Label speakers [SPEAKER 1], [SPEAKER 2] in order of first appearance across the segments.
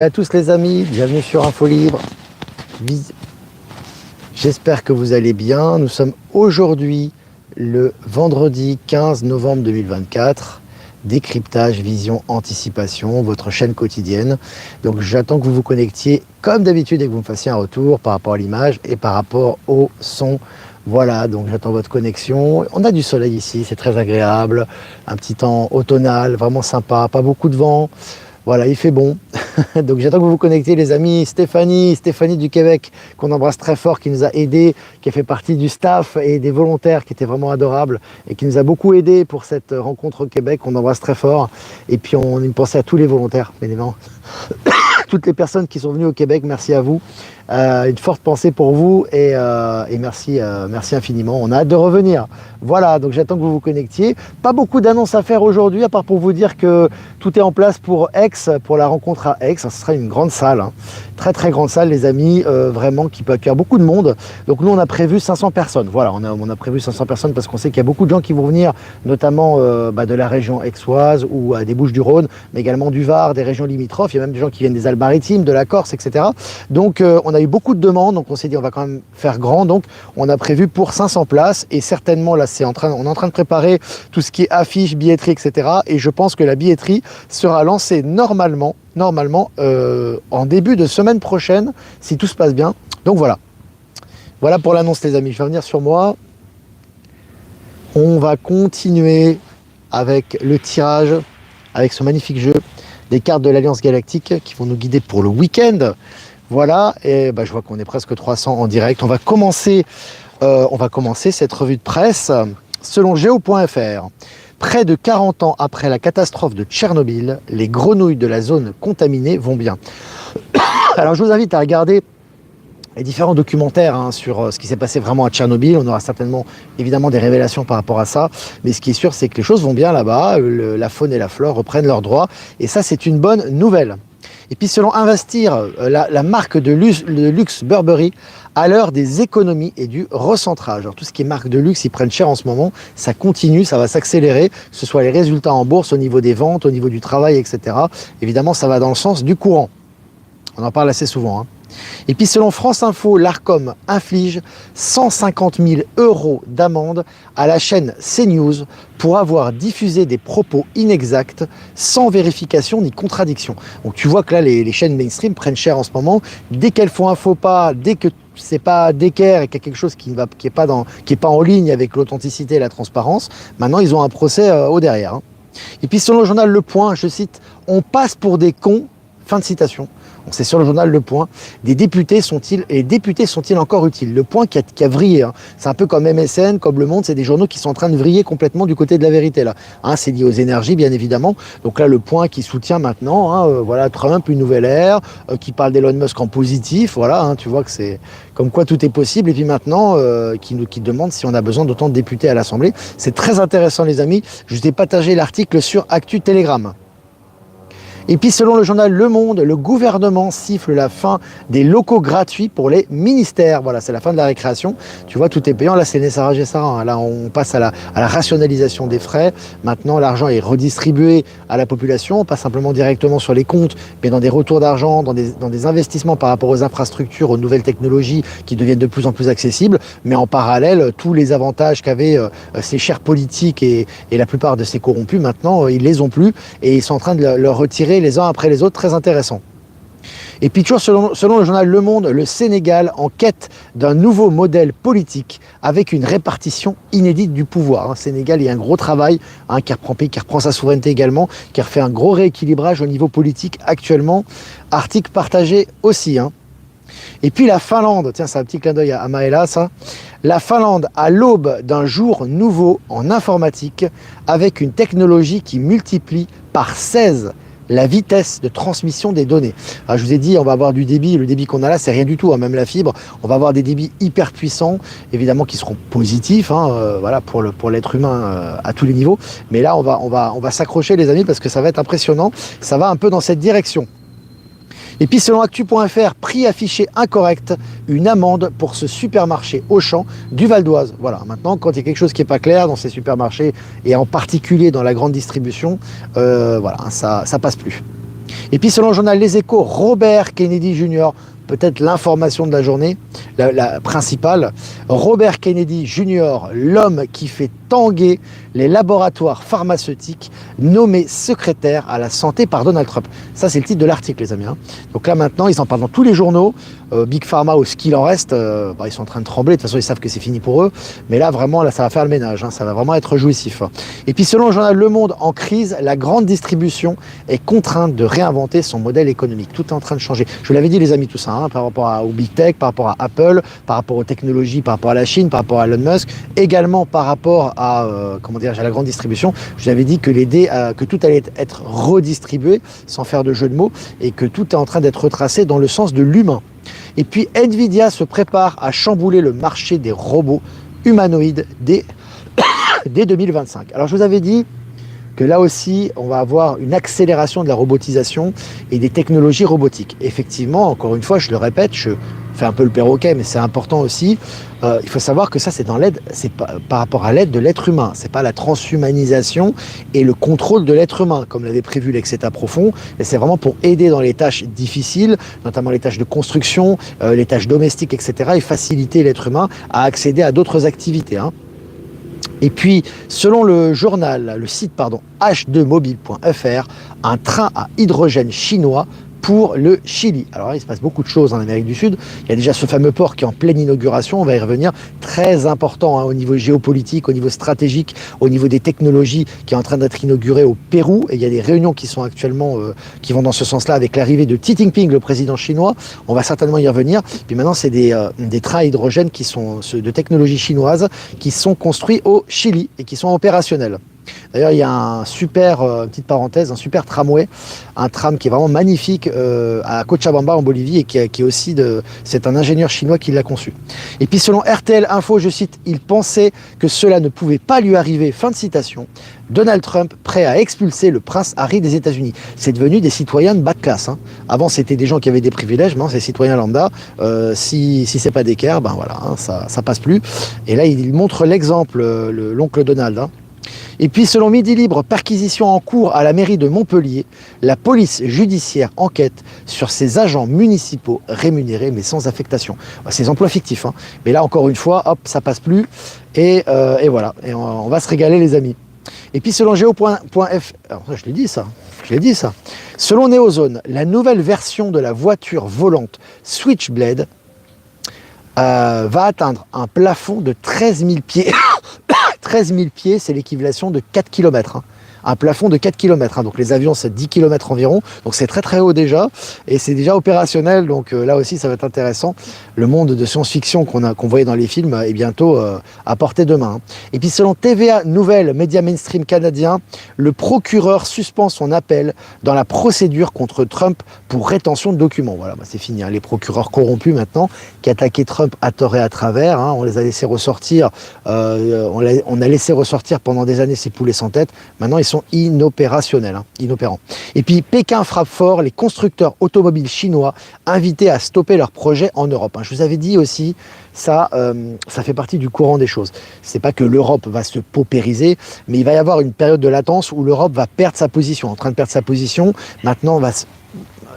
[SPEAKER 1] À tous les amis, bienvenue sur Info Libre. J'espère que vous allez bien. Nous sommes aujourd'hui le vendredi 15 novembre 2024. Décryptage, vision, anticipation, votre chaîne quotidienne. Donc j'attends que vous vous connectiez comme d'habitude et que vous me fassiez un retour par rapport à l'image et par rapport au son. Voilà, donc j'attends votre connexion. On a du soleil ici, c'est très agréable. Un petit temps automnal, vraiment sympa, pas beaucoup de vent. Voilà, il fait bon. Donc j'attends que vous vous connectiez les amis. Stéphanie du Québec, qu'on embrasse très fort, qui nous a aidés, qui a fait partie du staff et des volontaires, qui étaient vraiment adorables et qui nous a beaucoup aidés pour cette rencontre au Québec. On embrasse très fort. Et puis on a une pensée à tous les volontaires, bien évidemment. Toutes les personnes qui sont venues au Québec, merci à vous. Une forte pensée pour vous et merci infiniment. On a hâte de revenir. Voilà, donc j'attends que vous vous connectiez. Pas beaucoup d'annonces à faire aujourd'hui, à part pour vous dire que tout est en place pour Aix, pour la rencontre à Aix. Ce sera une grande salle, hein. Très très grande salle, les amis, vraiment qui peut accueillir beaucoup de monde. Donc nous, on a prévu 500 personnes. Voilà, on a prévu 500 personnes parce qu'on sait qu'il y a beaucoup de gens qui vont venir, notamment de la région aixoise ou des Bouches-du-Rhône, mais également du Var, des régions limitrophes. Il y a même des gens qui viennent des Alpes-Maritimes, de la Corse, etc. Donc on a eu beaucoup de demandes, donc on s'est dit on va quand même faire grand. Donc on a prévu pour 500 places et certainement là on est en train de préparer tout ce qui est affiches, billetterie, etc. Et je pense que la billetterie sera lancée normalement en début de semaine prochaine, si tout se passe bien. Donc voilà. Voilà pour l'annonce les amis. Je vais revenir sur moi. On va continuer avec le tirage, avec ce magnifique jeu des cartes de l'Alliance Galactique qui vont nous guider pour le week-end. Voilà, et je vois qu'on est presque 300 en direct. On va commencer cette revue de presse selon Géo.fr. Près de 40 ans après la catastrophe de Tchernobyl, les grenouilles de la zone contaminée vont bien. Alors je vous invite à regarder les différents documentaires sur ce qui s'est passé vraiment à Tchernobyl. On aura certainement évidemment des révélations par rapport à ça, mais ce qui est sûr c'est que les choses vont bien là-bas, la faune et la flore reprennent leurs droits, et ça c'est une bonne nouvelle. Et puis selon Investir, la marque de luxe Burberry, à l'heure des économies et du recentrage. Alors tout ce qui est marque de luxe, ils prennent cher en ce moment, ça continue, ça va s'accélérer, que ce soit les résultats en bourse, au niveau des ventes, au niveau du travail, etc. Évidemment, ça va dans le sens du courant. On en parle assez souvent. Et puis selon France Info, l'Arcom inflige 150 000 € d'amende à la chaîne CNews pour avoir diffusé des propos inexacts sans vérification ni contradiction. Donc tu vois que là les chaînes mainstream prennent cher en ce moment. Dès qu'elles font un faux pas, dès que c'est pas d'équerre et qu'il y a quelque chose qui est pas en ligne avec l'authenticité et la transparence, maintenant ils ont un procès au derrière. Et puis selon le journal Le Point, je cite, on passe pour des cons, fin de citation. C'est sur le journal Le Point. Les députés sont-ils encore utiles? Le Point qui a vrillé. C'est un peu comme MSN, comme Le Monde, c'est des journaux qui sont en train de vriller complètement du côté de la vérité là. C'est lié aux énergies, bien évidemment. Donc là, Le Point qui soutient maintenant, voilà, Trump, une nouvelle ère, qui parle d'Elon Musk en positif. Voilà, tu vois que c'est comme quoi tout est possible. Et puis maintenant, qui demande si on a besoin d'autant de députés à l'Assemblée. C'est très intéressant, les amis. Je vous ai partagé l'article sur Actu Telegram. Et puis selon le journal Le Monde, le gouvernement siffle la fin des locaux gratuits pour les ministères. Voilà, c'est la fin de la récréation. Tu vois, tout est payant. Là, c'est Nessara Gessara. Là, on passe à la rationalisation des frais. Maintenant, l'argent est redistribué à la population, pas simplement directement sur les comptes, mais dans des retours d'argent, dans des investissements par rapport aux infrastructures, aux nouvelles technologies qui deviennent de plus en plus accessibles. Mais en parallèle, tous les avantages qu'avaient ces chers politiques et la plupart de ces corrompus, maintenant, ils les ont plus et ils sont en train de leur retirer les uns après les autres, très intéressant. Et puis toujours selon le journal Le Monde, le Sénégal en quête d'un nouveau modèle politique avec une répartition inédite du pouvoir. Sénégal, il y a un gros travail qui reprend sa souveraineté également, qui refait un gros rééquilibrage au niveau politique actuellement. Article partagé aussi. Et puis la Finlande, tiens, c'est un petit clin d'œil à Maëla, ça. La Finlande à l'aube d'un jour nouveau en informatique avec une technologie qui multiplie par 16 la vitesse de transmission des données. Alors, je vous ai dit, on va avoir du débit. Le débit qu'on a là, c'est rien du tout, même la fibre. On va avoir des débits hyper puissants, évidemment, qui seront positifs, voilà, pour l'être humain à tous les niveaux. Mais là, on va s'accrocher, les amis, parce que ça va être impressionnant. Ça va un peu dans cette direction. Et puis selon Actu.fr, prix affiché incorrect, une amende pour ce supermarché Auchan du Val d'Oise. Voilà, maintenant quand il y a quelque chose qui n'est pas clair dans ces supermarchés et en particulier dans la grande distribution, voilà, ça passe plus. Et puis selon le journal Les Échos, Robert Kennedy Jr., peut-être l'information de la journée, la principale, Robert Kennedy Jr., l'homme qui fait tanguer les laboratoires pharmaceutiques, nommé secrétaire à la santé par Donald Trump. Ça, c'est le titre de l'article, les amis. Donc là, maintenant, ils en parlent dans tous les journaux. Big Pharma, ou ce qu'il en reste, ils sont en train de trembler. De toute façon, ils savent que c'est fini pour eux. Mais là, vraiment, là, ça va faire le ménage. Ça va vraiment être jouissif. Et puis, selon le journal Le Monde, en crise, la grande distribution est contrainte de réinventer son modèle économique. Tout est en train de changer. Je vous l'avais dit, les amis, tout ça, par rapport au Big Tech, par rapport à Apple, par rapport aux technologies, par rapport à la Chine, par rapport à Elon Musk, également par rapport à, à la grande distribution. Je vous avais dit que que tout allait être redistribué, sans faire de jeu de mots, et que tout est en train d'être retracé dans le sens de l'humain. Et puis Nvidia se prépare à chambouler le marché des robots humanoïdes dès 2025. Alors je vous avais dit que là aussi, on va avoir une accélération de la robotisation et des technologies robotiques. Effectivement, encore une fois, je le répète, je fais un peu le perroquet, mais c'est important aussi. Il faut savoir que ça, c'est dans l'aide, c'est par rapport à l'aide de l'être humain. C'est pas la transhumanisation et le contrôle de l'être humain, comme l'avait prévu l'Exceta Profond. Mais c'est vraiment pour aider dans les tâches difficiles, notamment les tâches de construction, les tâches domestiques, etc., et faciliter l'être humain à accéder à d'autres activités. Et puis, selon le site h2mobile.fr, un train à hydrogène chinois pour le Chili. Alors là, il se passe beaucoup de choses en Amérique du Sud. Il y a déjà ce fameux port qui est en pleine inauguration, on va y revenir, très important au niveau géopolitique, au niveau stratégique, au niveau des technologies, qui est en train d'être inauguré au Pérou. Et il y a des réunions qui sont actuellement, qui vont dans ce sens-là, avec l'arrivée de Xi Jinping, le président chinois. On va certainement y revenir. Puis maintenant, c'est des trains à hydrogène qui sont de technologie chinoise, qui sont construits au Chili et qui sont opérationnels. D'ailleurs, il y a un super, petite parenthèse, un super tramway, un tram qui est vraiment magnifique à Cochabamba en Bolivie et qui est aussi c'est un ingénieur chinois qui l'a conçu. Et puis selon RTL Info, je cite, il pensait que cela ne pouvait pas lui arriver, fin de citation. Donald Trump prêt à expulser le prince Harry des États-Unis. C'est devenu des citoyens de bas de classe. Avant, c'était des gens qui avaient des privilèges, maintenant c'est citoyens lambda. Si c'est pas d'équerre, ça passe plus. Et là, il montre l'exemple, l'oncle Donald. Et puis, selon Midi Libre, perquisition en cours à la mairie de Montpellier, la police judiciaire enquête sur ces agents municipaux rémunérés mais sans affectation. Ces emplois fictifs. Mais là, encore une fois, hop, ça passe plus. Et voilà. Et on va se régaler, les amis. Et puis, selon Géo.fr, je l'ai dit ça. Selon Neozone, la nouvelle version de la voiture volante Switchblade va atteindre un plafond de 13 000 pieds. 13 000 pieds, c'est l'équivalent de 4 km. Un plafond de 4 km. Donc les avions, c'est 10 km environ. Donc c'est très très haut déjà. Et c'est déjà opérationnel. Donc là aussi, ça va être intéressant. Le monde de science-fiction qu'on voyait dans les films est bientôt à portée de main. Et puis selon TVA Nouvelles, média mainstream canadien, le procureur suspend son appel dans la procédure contre Trump pour rétention de documents. Voilà, c'est fini. Les procureurs corrompus maintenant, qui attaquaient Trump à tort et à travers. On les a laissés ressortir. On a laissé ressortir pendant des années ces poulets sans tête. Maintenant, ils sont inopérationnels, inopérants. Et puis Pékin frappe fort, les constructeurs automobiles chinois invités à stopper leurs projets en Europe. Je vous avais dit aussi, ça fait partie du courant des choses. C'est pas que l'Europe va se paupériser, mais il va y avoir une période de latence où l'Europe va perdre sa position, en train de perdre sa position. Maintenant,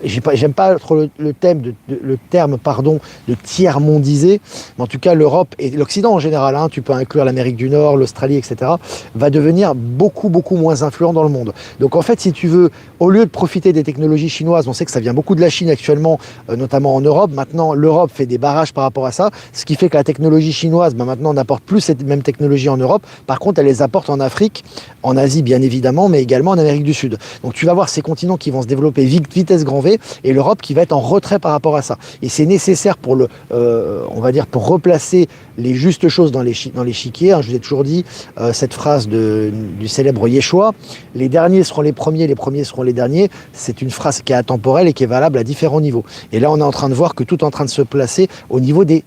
[SPEAKER 1] j'aime pas trop le terme de tiers-mondisé, mais en tout cas l'Europe et l'Occident en général, tu peux inclure l'Amérique du Nord, l'Australie, etc., va devenir beaucoup moins influent dans le monde. Donc en fait, si tu veux, au lieu de profiter des technologies chinoises, on sait que ça vient beaucoup de la Chine actuellement, notamment en Europe, maintenant l'Europe fait des barrages par rapport à ça, ce qui fait que la technologie chinoise, maintenant n'apporte plus cette même technologie en Europe, par contre elle les apporte en Afrique, en Asie bien évidemment, mais également en Amérique du Sud. Donc tu vas voir ces continents qui vont se développer vitesse grand V, et l'Europe qui va être en retrait par rapport à ça. Et c'est nécessaire pour pour replacer les justes choses dans l'échiquier. Je vous ai toujours dit cette phrase du célèbre Yeshua, les derniers seront les premiers seront les derniers. C'est une phrase qui est atemporelle et qui est valable à différents niveaux. Et là, on est en train de voir que tout est en train de se placer au niveau des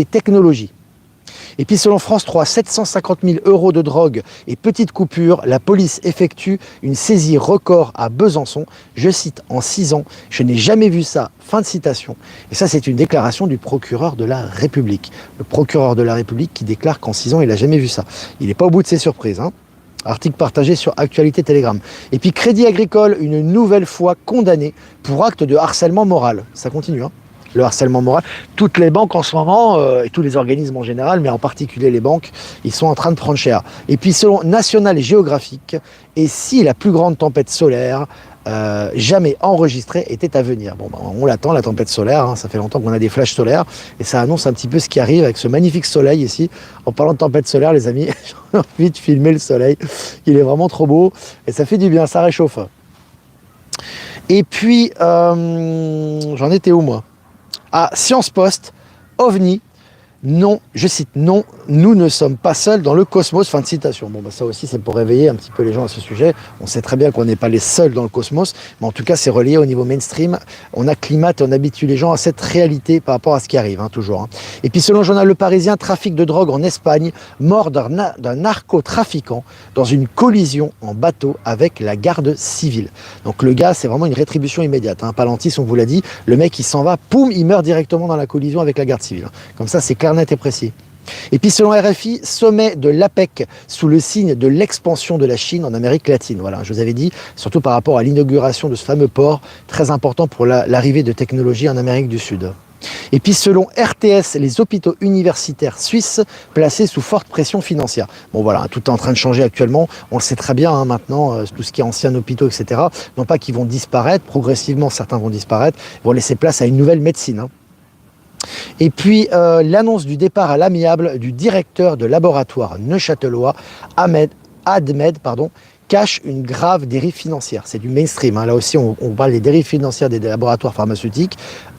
[SPEAKER 1] technologies. Et puis selon France 3, 750 000 € de drogue et petite coupure, la police effectue une saisie record à Besançon. Je cite, en 6 ans, je n'ai jamais vu ça. Fin de citation. Et ça, c'est une déclaration du procureur de la République. Le procureur de la République qui déclare qu'en 6 ans, il n'a jamais vu ça. Il n'est pas au bout de ses surprises. Article partagé sur Actualité Telegram. Et puis Crédit Agricole, une nouvelle fois condamné pour acte de harcèlement moral. Ça continue, hein. Le harcèlement moral. Toutes les banques en ce moment, et tous les organismes en général, mais en particulier les banques, ils sont en train de prendre cher. Et puis selon National Geographic, et si la plus grande tempête solaire jamais enregistrée était à venir. Bon, ben, on l'attend, la tempête solaire, hein, ça fait longtemps qu'on a des flashs solaires, et ça annonce un petit peu ce qui arrive avec ce magnifique soleil ici. En parlant de tempête solaire, les amis, j'ai envie de filmer le soleil, il est vraiment trop beau, et ça fait du bien, ça réchauffe. Et puis, j'en étais où moi ? À Science Post, OVNI, non, je cite, non, nous ne sommes pas seuls dans le cosmos, fin de citation. Bon, bah ça aussi, c'est pour réveiller un petit peu les gens à ce sujet. On sait très bien qu'on n'est pas les seuls dans le cosmos, mais en tout cas, c'est relié au niveau mainstream. On acclimate et on habitue les gens à cette réalité par rapport à ce qui arrive, hein, toujours. Hein. Et puis, selon le journal Le Parisien, trafic de drogue en Espagne, mort d'un narcotrafiquant dans une collision en bateau avec la garde civile. Donc, le gars, c'est vraiment une rétribution immédiate. Hein. Palantis, on vous l'a dit, le mec, il s'en va, poum, il meurt directement dans la collision avec la garde civile. Comme ça, c'est clair, net et précis. Et puis selon RFI, sommet de l'APEC sous le signe de l'expansion de la Chine en Amérique latine. Voilà, je vous avais dit, surtout par rapport à l'inauguration de ce fameux port, très important pour l'arrivée de technologies en Amérique du Sud. Et puis selon RTS, les hôpitaux universitaires suisses placés sous forte pression financière. Bon voilà, tout est en train de changer actuellement, on le sait très bien hein, maintenant, tout ce qui est anciens hôpitaux, etc. Non pas qu'ils vont disparaître, progressivement certains vont disparaître, vont laisser place à une nouvelle médecine. Hein. Et puis l'annonce du départ à l'amiable du directeur de laboratoire neuchâtelois, Admed, cache une grave dérive financière. C'est du mainstream, hein. Là aussi on parle des dérives financières des laboratoires pharmaceutiques,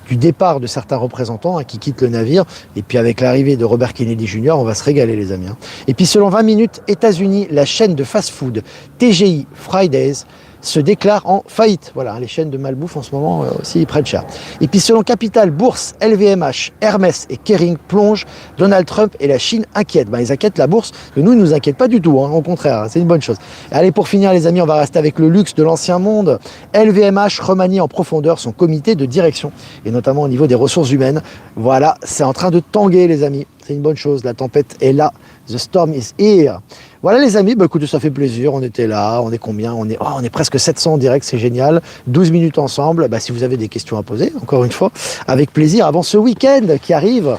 [SPEAKER 1] du départ de certains représentants hein, qui quittent le navire, et puis avec l'arrivée de Robert Kennedy Jr., on va se régaler les amis. Hein. Et puis selon 20 minutes, États-Unis, la chaîne de fast-food TGI Fridays se déclare en faillite. Voilà, les chaînes de malbouffe en ce moment aussi prennent cher. Et puis selon Capital, Bourse, LVMH, Hermès et Kering plongent, Donald Trump et la Chine inquiètent. Ben, ils inquiètent la bourse, que nous, ils ne nous inquiètent pas du tout, hein, au contraire, hein, c'est une bonne chose. Allez, pour finir les amis, on va rester avec le luxe de l'ancien monde. LVMH remanie en profondeur son comité de direction, et notamment au niveau des ressources humaines. Voilà, c'est en train de tanguer les amis. C'est une bonne chose, la tempête est là. The storm is here. Voilà les amis, bah écoutez, ça fait plaisir, on était là, on est combien, on est presque 700 en direct, c'est génial, 12 minutes ensemble, bah, si vous avez des questions à poser, encore une fois, avec plaisir, avant ce week-end qui arrive,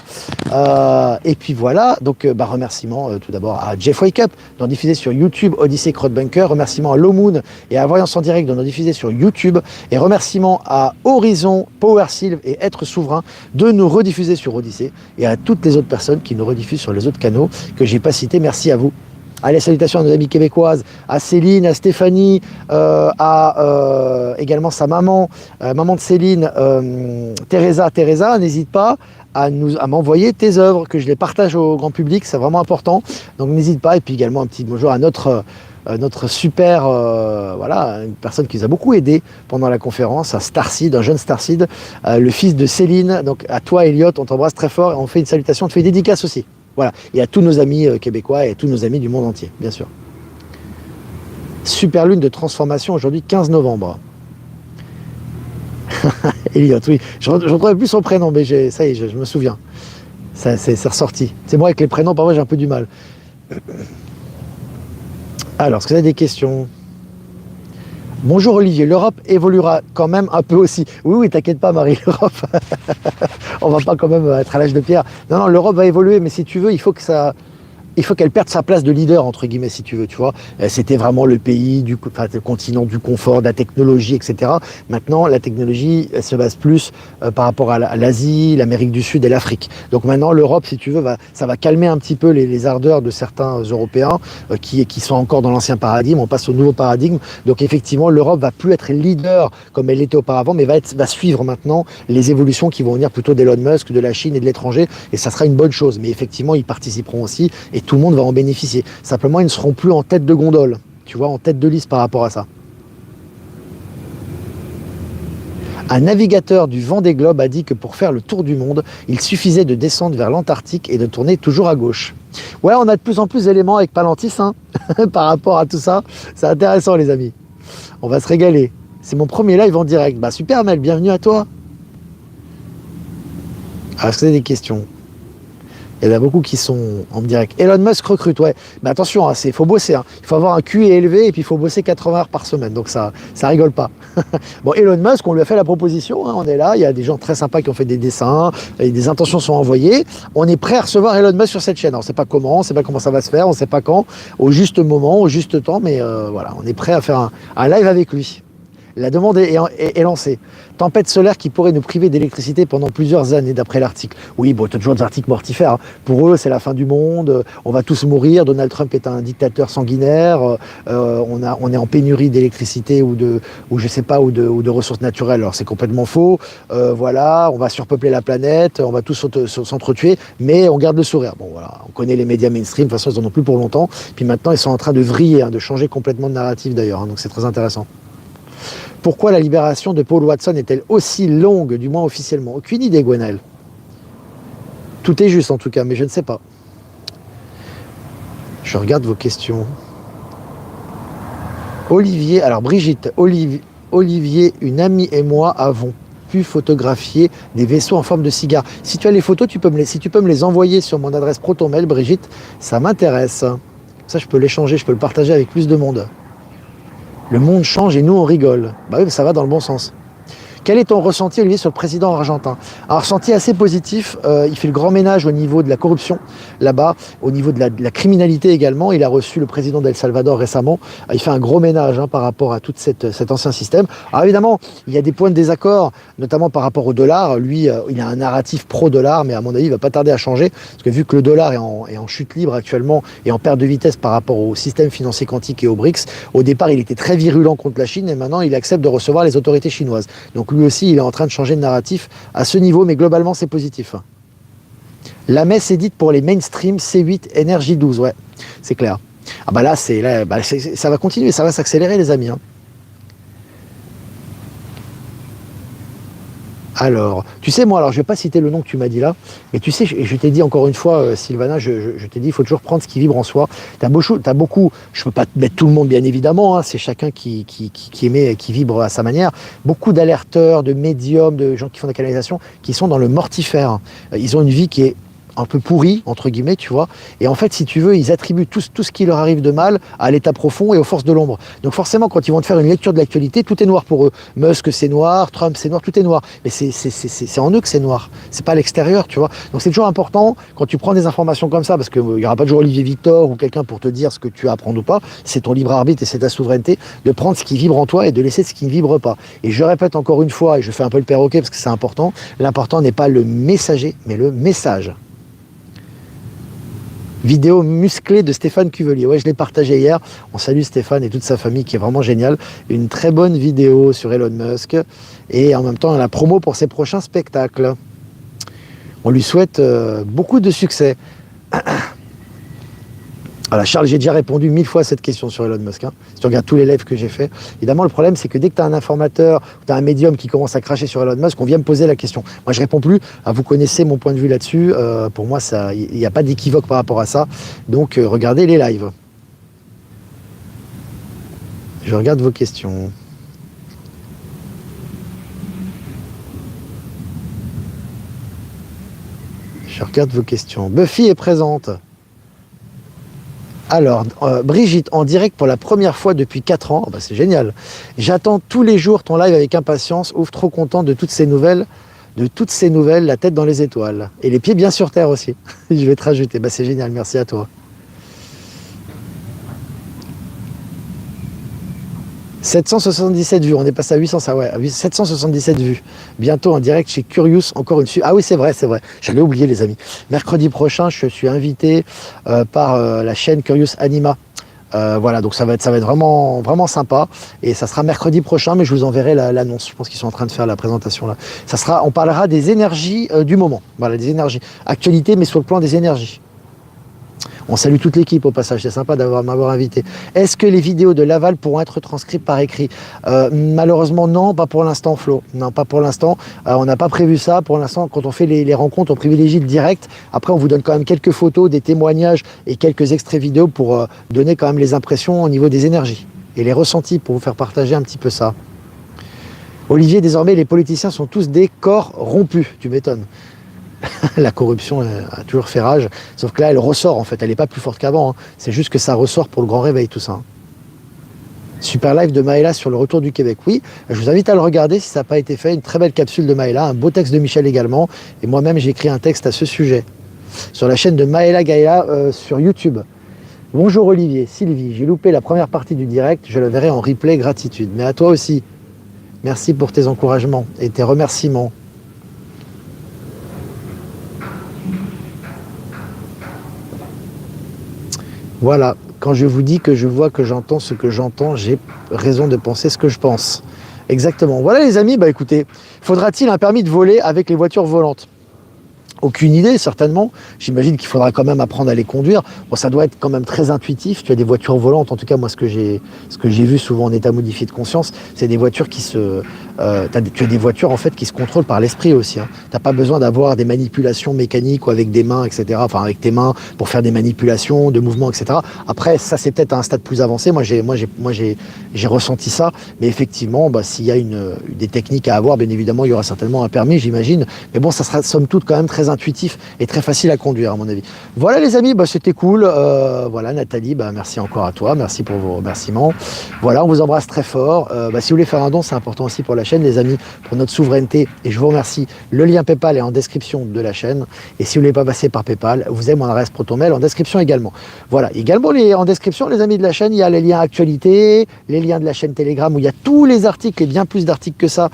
[SPEAKER 1] et puis voilà, donc remerciements tout d'abord à Jeff Wake Up, d'en diffuser sur YouTube, Odyssey Crowdbunker, remerciements à Low Moon et à Voyance en direct, d'en diffuser sur YouTube, et remerciements à Horizon, Power Sylve et Être Souverain, de nous rediffuser sur Odyssey, et à toutes les autres personnes qui nous rediffusent sur les autres canaux que j'ai pas cités, merci à vous. Allez, salutations à nos amies québécoises, à Céline, à Stéphanie, à également sa maman, maman de Céline, Teresa, n'hésite pas à m'envoyer tes œuvres, que je les partage au grand public, c'est vraiment important, donc n'hésite pas, et puis également un petit bonjour à notre super, voilà, une personne qui nous a beaucoup aidé pendant la conférence, un Starseed, un jeune Starseed, le fils de Céline, donc à toi Elliot, on t'embrasse très fort, et on fait une salutation, on te fait une dédicace aussi. Voilà, et à tous nos amis québécois et à tous nos amis du monde entier, bien sûr. Super lune de transformation aujourd'hui, 15 novembre. Elliot, oui. Je ne retrouvais plus son prénom, mais ça y est, je me souviens. C'est ressorti. C'est moi avec les prénoms, parfois j'ai un peu du mal. Alors, est-ce que vous avez des questions ? Bonjour Olivier, l'Europe évoluera quand même un peu aussi. Oui, t'inquiète pas Marie, l'Europe, on va pas quand même être à l'âge de pierre. Non, l'Europe va évoluer, mais si tu veux, il faut qu'elle perde sa place de leader, entre guillemets, si tu veux, tu vois. C'était vraiment le pays, le continent du confort, de la technologie, etc. Maintenant, la technologie, elle se base plus par rapport à l'Asie, l'Amérique du Sud et l'Afrique. Donc maintenant, l'Europe, si tu veux, ça va calmer un petit peu les ardeurs de certains Européens qui sont encore dans l'ancien paradigme. On passe au nouveau paradigme. Donc effectivement, l'Europe va plus être leader comme elle l'était auparavant, mais va suivre maintenant les évolutions qui vont venir plutôt d'Elon Musk, de la Chine et de l'étranger. Et ça sera une bonne chose. Mais effectivement, ils participeront aussi. Et tout le monde va en bénéficier. Simplement, ils ne seront plus en tête de gondole, tu vois, en tête de liste par rapport à ça. Un navigateur du Vendée Globe a dit que pour faire le tour du monde, il suffisait de descendre vers l'Antarctique et de tourner toujours à gauche. Ouais, on a de plus en plus d'éléments avec Palantis, hein, par rapport à tout ça. C'est intéressant, les amis. On va se régaler. C'est mon premier live en direct. Bah super, Mel, bienvenue à toi. Alors, est-ce que vous avez des questions ? Il y en a beaucoup qui sont en direct. Elon Musk recrute, ouais. Mais attention, il faut bosser. Il faut avoir un QI élevé et puis il faut bosser 80 heures par semaine. Donc ça rigole pas. Bon, Elon Musk, on lui a fait la proposition. On est là. Il y a des gens très sympas qui ont fait des dessins. Et des intentions sont envoyées. On est prêt à recevoir Elon Musk sur cette chaîne. On ne sait pas comment, on ne sait pas comment ça va se faire, on ne sait pas quand, au juste moment, au juste temps. Mais voilà, on est prêt à faire un live avec lui. La demande est lancée. Tempête solaire qui pourrait nous priver d'électricité pendant plusieurs années, d'après l'article. Oui, bon, tu as toujours des articles mortifères. Pour eux, c'est la fin du monde, on va tous mourir, Donald Trump est un dictateur sanguinaire, on est en pénurie d'électricité ou je sais pas, ou de ressources naturelles. Alors c'est complètement faux. Voilà, on va surpeupler la planète, on va tous s'entretuer, mais on garde le sourire. Bon, voilà, on connaît les médias mainstream, de toute façon, ils en ont plus pour longtemps. Puis maintenant, ils sont en train de vriller, de changer complètement de narratif d'ailleurs, donc c'est très intéressant. Pourquoi la libération de Paul Watson est-elle aussi longue, du moins officiellement? Aucune idée, Gwenaël. Tout est juste en tout cas, mais je ne sais pas. Je regarde vos questions. Olivier, alors Brigitte, Olivier, une amie et moi avons pu photographier des vaisseaux en forme de cigare. Si tu as les photos, si tu peux me les envoyer sur mon adresse ProtonMail, Brigitte, ça m'intéresse. Ça, je peux l'échanger, je peux le partager avec plus de monde. Le monde change et nous on rigole. Bah oui, ça va dans le bon sens. Quel est ton ressenti, Olivier, sur le président argentin? Un ressenti assez positif. Il fait le grand ménage au niveau de la corruption, là-bas, au niveau de la criminalité également. Il a reçu le président d'El Salvador récemment. Il fait un gros ménage par rapport à tout cet ancien système. Alors évidemment, il y a des points de désaccord, notamment par rapport au dollar. Lui, il a un narratif pro-dollar, mais à mon avis, il ne va pas tarder à changer. Parce que vu que le dollar est en chute libre actuellement et en perte de vitesse par rapport au système financier quantique et aux BRICS, au départ, il était très virulent contre la Chine et maintenant, il accepte de recevoir les autorités chinoises. Donc lui aussi, il est en train de changer de narratif à ce niveau, mais globalement, c'est positif. La messe est dite pour les mainstream C8 Energy 12, ouais, c'est clair. Ah bah là, ça va continuer, ça va s'accélérer, les amis. Alors, tu sais, moi, alors je vais pas citer le nom que tu m'as dit là, mais tu sais, je t'ai dit encore une fois, Sylvana, je t'ai dit, il faut toujours prendre ce qui vibre en soi. T'as beaucoup, je peux pas te mettre tout le monde, bien évidemment, c'est chacun qui émet, qui vibre à sa manière. Beaucoup d'alerteurs, de médiums, de gens qui font de la canalisation, qui sont dans le mortifère. Ils ont une vie qui est un peu pourri, entre guillemets, tu vois. Et en fait, si tu veux, ils attribuent tout ce qui leur arrive de mal à l'état profond et aux forces de l'ombre. Donc forcément, quand ils vont te faire une lecture de l'actualité, tout est noir pour eux. Musk, c'est noir, Trump, c'est noir, tout est noir. Mais c'est en eux que c'est noir. C'est pas à l'extérieur, tu vois. Donc c'est toujours important, quand tu prends des informations comme ça, parce qu'il n'y aura pas toujours Olivier Victor ou quelqu'un pour te dire ce que tu as à prendre ou pas, c'est ton libre arbitre et c'est ta souveraineté, de prendre ce qui vibre en toi et de laisser ce qui ne vibre pas. Et je répète encore une fois, et je fais un peu le perroquet parce que c'est important, l'important n'est pas le messager, mais le message. Vidéo musclée de Stéphane Cuvelier. Ouais, je l'ai partagé hier. On salue Stéphane et toute sa famille qui est vraiment géniale. Une très bonne vidéo sur Elon Musk et en même temps la promo pour ses prochains spectacles. On lui souhaite beaucoup de succès. Voilà, Charles, j'ai déjà répondu 1000 fois à cette question sur Elon Musk. Si tu regardes tous les lives que j'ai fait, évidemment, le problème, c'est que dès que tu as un informateur, tu as un médium qui commence à cracher sur Elon Musk, on vient me poser la question. Moi, je réponds plus. Vous connaissez mon point de vue là-dessus. Pour moi, il n'y a pas d'équivoque par rapport à ça. Donc, regardez les lives. Je regarde vos questions. Je regarde vos questions. Buffy est présente. Alors, Brigitte, en direct pour la première fois depuis 4 ans, c'est génial. J'attends tous les jours ton live avec impatience, ouf, trop content de toutes ces nouvelles, la tête dans les étoiles. Et les pieds bien sur terre aussi. Je vais te rajouter, c'est génial, merci à toi. 777 vues, on est passé à 800, ça ouais, 777 vues. Bientôt en direct chez Curious, encore une suite. Ah oui, c'est vrai. J'allais oublier, les amis. Mercredi prochain, je suis invité par la chaîne Curious Anima. Voilà, donc ça va être vraiment, vraiment sympa. Et ça sera mercredi prochain, mais je vous enverrai l'annonce. Je pense qu'ils sont en train de faire la présentation là. On parlera des énergies du moment. Voilà, des énergies. Actualité, mais sur le plan des énergies. On salue toute l'équipe au passage, c'est sympa m'avoir invité. Est-ce que les vidéos de Laval pourront être transcrites par écrit? Malheureusement, non, pas pour l'instant, Flo. Non, pas pour l'instant. On n'a pas prévu ça. Pour l'instant, quand on fait les rencontres, on privilégie le direct. Après, on vous donne quand même quelques photos, des témoignages et quelques extraits vidéo pour donner quand même les impressions au niveau des énergies et les ressentis pour vous faire partager un petit peu ça. Olivier, désormais, les politiciens sont tous des corps rompus. Tu m'étonnes. La corruption a toujours fait rage, sauf que là, elle ressort en fait, elle n'est pas plus forte qu'avant, hein. C'est juste que ça ressort pour le grand réveil, tout ça, hein. Super live de Maëla sur le retour du Québec, oui, je vous invite à le regarder si ça n'a pas été fait, une très belle capsule de Maëla, un beau texte de Michel également, et moi-même j'ai écrit un texte à ce sujet, sur la chaîne de Maëla Gaïa sur YouTube. Bonjour Olivier, Sylvie, j'ai loupé la première partie du direct, je le verrai en replay, gratitude. Mais à toi aussi, merci pour tes encouragements et tes remerciements. Voilà, quand je vous dis que je vois que j'entends ce que j'entends, j'ai raison de penser ce que je pense. Exactement. Voilà les amis, bah écoutez, faudra-t-il un permis de voler avec les voitures volantes ? Aucune idée, certainement. J'imagine qu'il faudra quand même apprendre à les conduire. Bon, ça doit être quand même très intuitif. Tu as des voitures volantes, en tout cas, moi, ce que j'ai vu souvent en état modifié de conscience, c'est des voitures qui se... tu as des voitures, en fait, qui se contrôlent par l'esprit aussi, hein. Tu n'as pas besoin d'avoir des manipulations mécaniques ou avec des mains, etc. Enfin, avec tes mains pour faire des manipulations, de mouvements, etc. Après, ça, c'est peut-être à un stade plus avancé. Moi, j'ai ressenti ça. Mais effectivement, bah, s'il y a des techniques à avoir, bien évidemment, il y aura certainement un permis, j'imagine. Mais bon, ça sera, somme toute, quand même très intuitif et très facile à conduire à mon avis. Voilà les amis, bah, c'était cool. Voilà Nathalie, bah, merci encore à toi, merci pour vos remerciements. Voilà, on vous embrasse très fort. Bah, si vous voulez faire un don, c'est important aussi pour la chaîne les amis, pour notre souveraineté, et je vous remercie. Le lien PayPal est en description de la chaîne, et si vous ne voulez pas passer par PayPal, vous avez mon adresse ProtonMail en description également. Voilà, également en description les amis de la chaîne, il y a les liens actualités, les liens de la chaîne Telegram où il y a tous les articles et bien plus d'articles que ça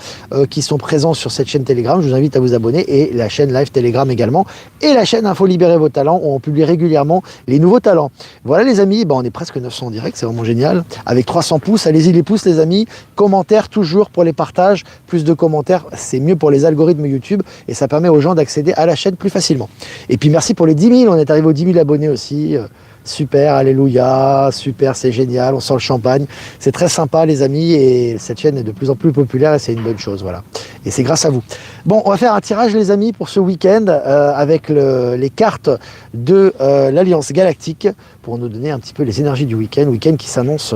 [SPEAKER 1] qui sont présents sur cette chaîne Telegram. Je vous invite à vous abonner, et la chaîne live Telegram également, et la chaîne Info Libérer vos talents où on publie régulièrement les nouveaux talents. Voilà les amis, bah on est presque 900 en direct, c'est vraiment génial, avec 300 pouces, allez-y les pouces les amis, commentaires toujours pour les partages, plus de commentaires, c'est mieux pour les algorithmes YouTube, et ça permet aux gens d'accéder à la chaîne plus facilement. Et puis merci pour les 10 000, on est arrivé aux 10 000 abonnés aussi, super, alléluia, super, c'est génial, on sent le champagne, c'est très sympa les amis, et cette chaîne est de plus en plus populaire et c'est une bonne chose, voilà. Et c'est grâce à vous. Bon, on va faire un tirage les amis pour ce week-end avec les cartes de l'Alliance Galactique pour nous donner un petit peu les énergies du week-end qui s'annonce,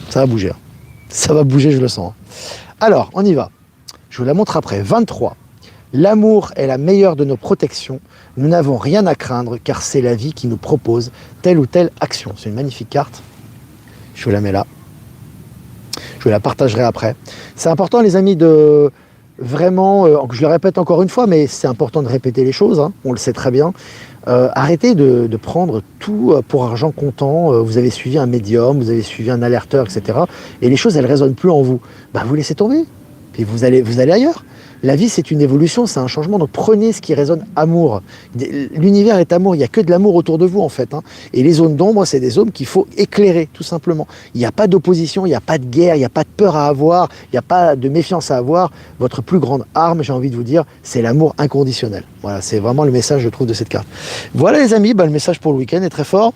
[SPEAKER 1] ça va bouger, hein. Ça va bouger, je le sens. Alors, on y va. Je vous la montre après. 23. L'amour est la meilleure de nos protections. Nous n'avons rien à craindre car c'est la vie qui nous propose telle ou telle action. C'est une magnifique carte. Je vous la mets là. Je vous la partagerai après. C'est important les amis de vraiment, je le répète encore une fois, mais c'est important de répéter les choses, hein, on le sait très bien. Arrêtez de prendre tout pour argent comptant. Vous avez suivi un médium, vous avez suivi un alerteur, etc. Et les choses, elles ne résonnent plus en vous. Bah, vous laissez tomber, puis vous allez ailleurs. La vie, c'est une évolution, c'est un changement. Donc prenez ce qui résonne amour. L'univers est amour, il n'y a que de l'amour autour de vous en fait, hein. Et les zones d'ombre, c'est des zones qu'il faut éclairer, tout simplement. Il n'y a pas d'opposition, il n'y a pas de guerre, il n'y a pas de peur à avoir, il n'y a pas de méfiance à avoir. Votre plus grande arme, j'ai envie de vous dire, c'est l'amour inconditionnel. Voilà, c'est vraiment le message, je trouve, de cette carte. Voilà les amis, bah, le message pour le week-end est très fort.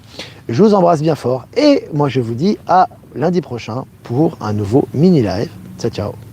[SPEAKER 1] Je vous embrasse bien fort. Et moi, je vous dis à lundi prochain pour un nouveau mini-live. Ciao, ciao.